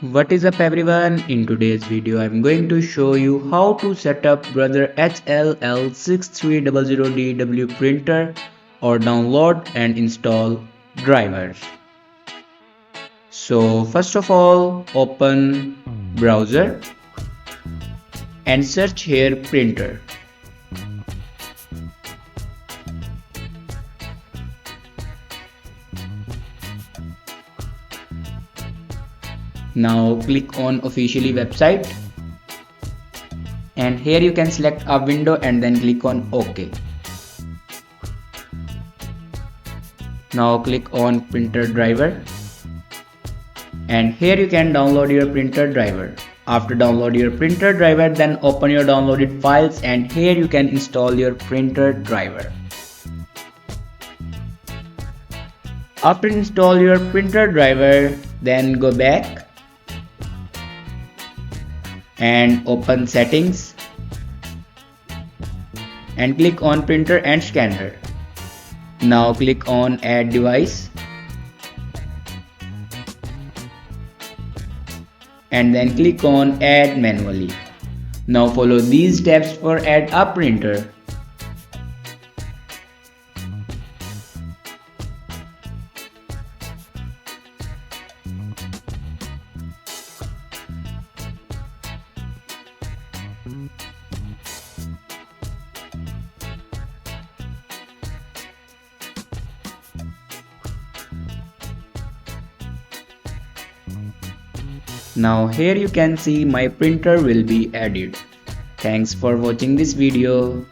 What is up everyone, in today's video I am going to show you how to set up Brother L6300DW printer or download and install drivers. So first of all, open browser and search here printer. Now click on officially website and here you can select a window and then click on OK. Now click on printer driver and here you can download your printer driver. After download your printer driver, then open your downloaded files and here you can install your printer driver. After install your printer driver, then go back and open settings and click on printer and scanner. Now click on add device and then click on add manually. Now follow these steps for add a printer. Now here you can see my printer will be added. Thanks for watching this video.